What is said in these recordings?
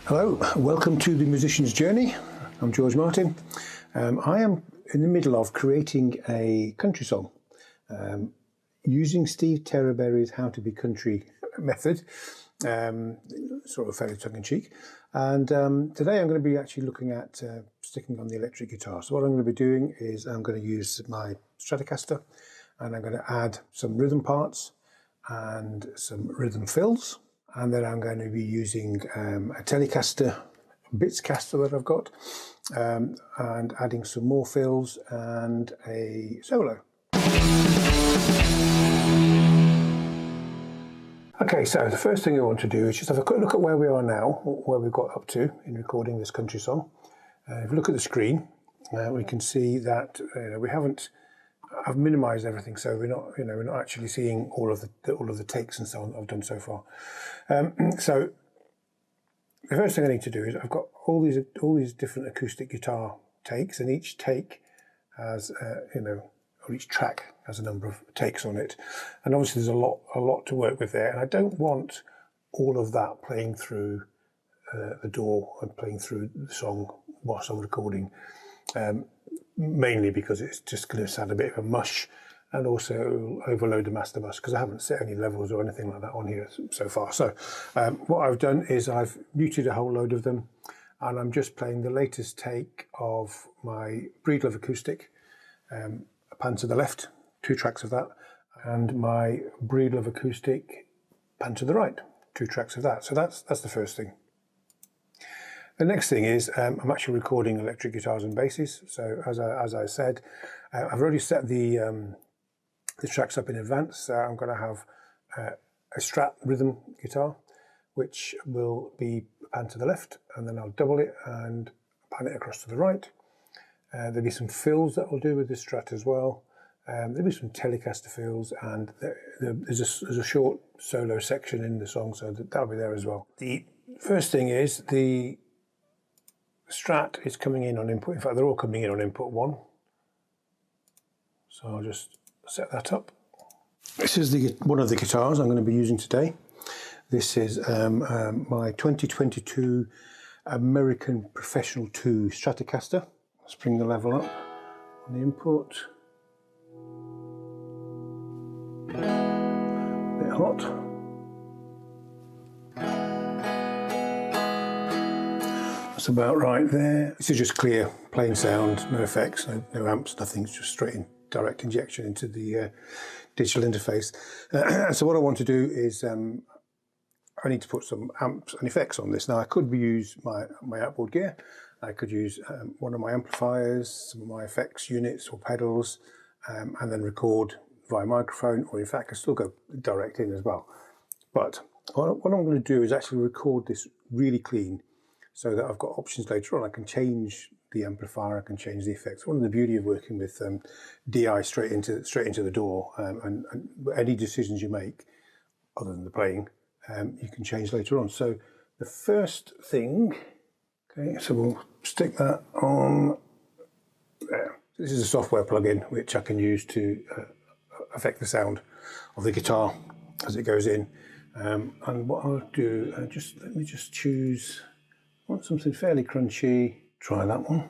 Hello, welcome to The Musician's Journey. I'm George Martin. I am in the middle of creating a country song using Steve Terreberry's How to Be Country method, sort of fairly tongue-in-cheek. And today I'm going to be actually looking at sticking on the electric guitar. So what I'm going to be doing is I'm going to use my Stratocaster and I'm going to add some rhythm parts and some rhythm fills. And then I'm going to be using a Telecaster, bits caster that I've got, and adding some more fills and a solo. Okay, so the first thing I want to do is just have a quick look at where we are now, where we've got up to in recording this country song. If you look at the screen, we can see that I've minimised everything, so we're not actually seeing all of the takes and so on that I've done so far. So the first thing I need to do is I've got all these different acoustic guitar takes, and each take has or each track has a number of takes on it, and obviously there's a lot to work with there, and I don't want all of that playing through the DAW and playing through the song whilst I'm recording. Mainly because it's just going to sound a bit of a mush, and also overload the master bus because I haven't set any levels or anything like that on here so far. So what I've done is I've muted a whole load of them, and I'm just playing the latest take of my Breedlove acoustic, a pan to the left, 2 tracks of that, and my Breedlove acoustic pan to the right, 2 tracks of that. So that's the first thing. The next thing is I'm actually recording electric guitars and basses. So as I said, I've already set the tracks up in advance. So I'm going to have a Strat rhythm guitar, which will be pan to the left, and then I'll double it and pan it across to the right. There'll be some fills that I'll do with the Strat as well. There'll be some Telecaster fills, and there's a short solo section in the song, so that'll be there as well. The first thing is the Strat is coming in on input. In fact, they're all coming in on input 1. So I'll just set that up. This is one of the guitars I'm going to be using today. This is my 2022 American Professional 2 Stratocaster. Let's bring the level up on the input. A bit hot. That's about right there. This is just clear, plain sound, no effects, no amps, nothing, it's just straight in, direct injection into the digital interface. So what I want to do is I need to put some amps and effects on this. Now I could use my outboard gear, I could use one of my amplifiers, some of my effects units or pedals, and then record via microphone, or in fact I can still go direct in as well. But what I'm going to do is actually record this really clean, so that I've got options later on. I can change the amplifier, I can change the effects. One of the beauty of working with DI straight into the DAW, and any decisions you make, other than the playing, you can change later on. So the first thing, okay, so we'll stick that on there. This is a software plugin which I can use to affect the sound of the guitar as it goes in. And what I'll do, let me just choose. I want something fairly crunchy. Try that one.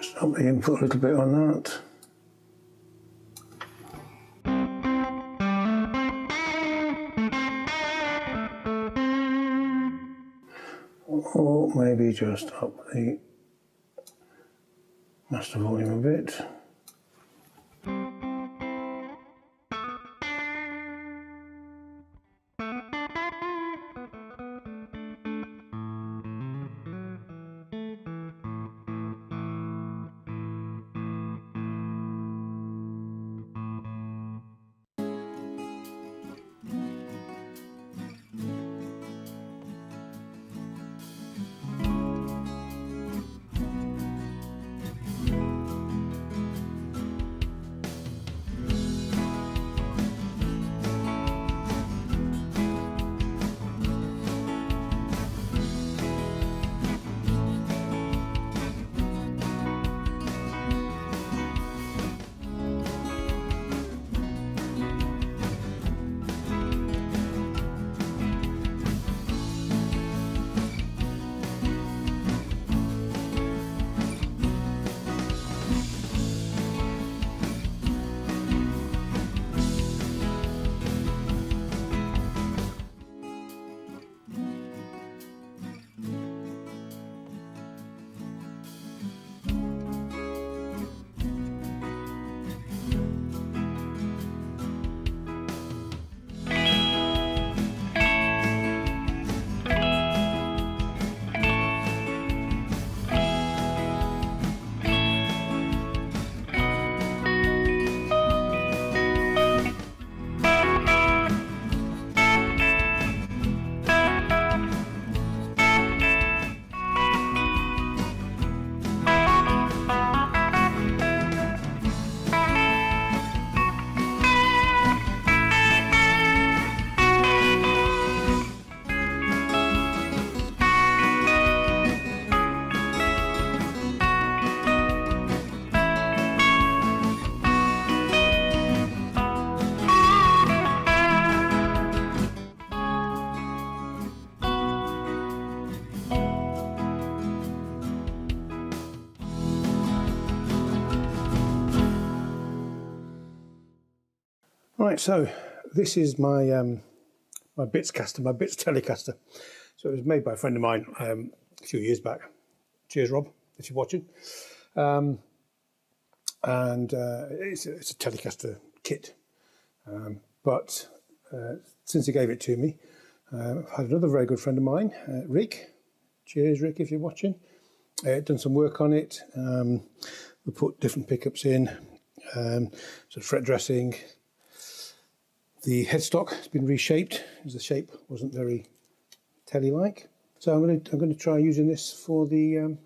Just up the input a little bit on that. Or maybe just up the master volume a bit. Right, so this is my my Bits Telecaster. So it was made by a friend of mine a few years back. Cheers, Rob, if you're watching. It's a Telecaster kit. But since he gave it to me, I've had another very good friend of mine, Rick. Cheers, Rick, if you're watching. Done some work on it. We put different pickups in, so fret dressing. The headstock has been reshaped as the shape wasn't very telly-like. So I'm going to try using this for the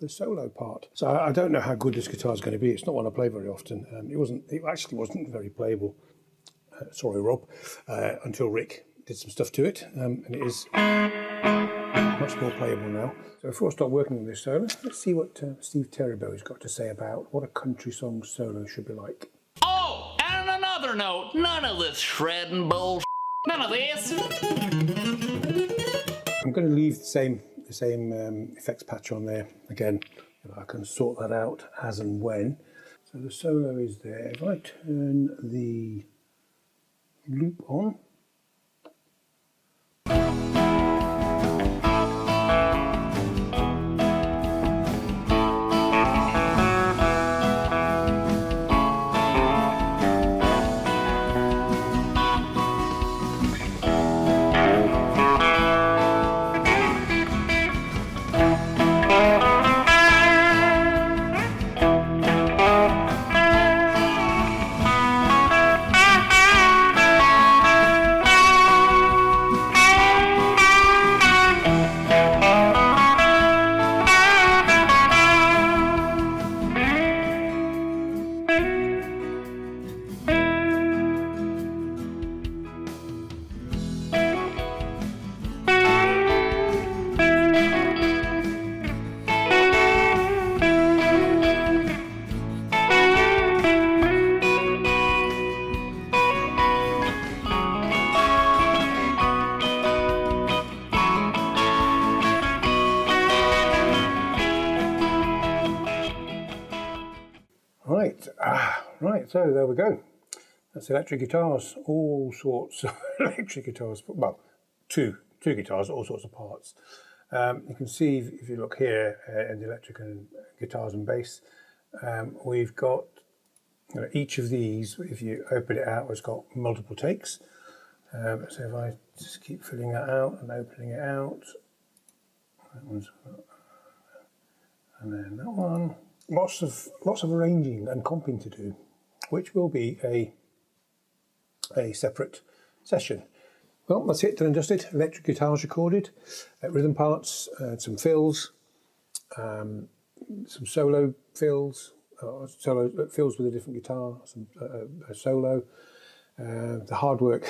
solo part. So I don't know how good this guitar is going to be. It's not one I play very often. It actually wasn't very playable. Sorry, Rob. Until Rick did some stuff to it, and it is much more playable now. So before I start working on this solo, let's see what Steve Terreberry's got to say about what a country song solo should be like. Oh, and on another note, none of this shredding bullshit. None of this. I'm going to leave the same effects patch on there. Again, I can sort that out as and when. So the solo is there. If I turn the loop on, right, so there we go. That's electric guitars, all sorts of electric guitars. Well, two guitars, all sorts of parts. You can see if you look here in the electric and guitars and bass, we've got each of these. If you open it out, it's got multiple takes. So if I just keep filling that out and opening it out, that one's, and then that one. Lots of arranging and comping to do, which will be a separate session. Well, that's it, done and dusted. Electric guitars recorded, rhythm parts, some fills, some solo fills, solo fills with a different guitar, some a solo. The hard work,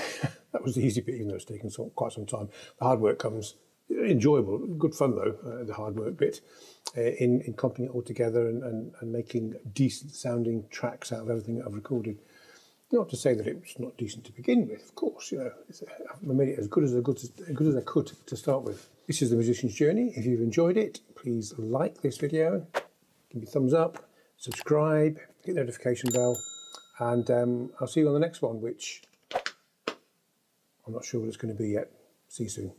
that was the easy bit, even though it's taken quite some time. The hard work comes, enjoyable, good fun though, the hard work bit, in comping it all together and making decent sounding tracks out of everything that I've recorded. Not to say that it's not decent to begin with, of course, I made it as good as I could to start with. This is The Musician's Journey. If you've enjoyed it, please like this video, give me a thumbs up, subscribe, hit the notification bell, and I'll see you on the next one, which I'm not sure what it's going to be yet. See you soon.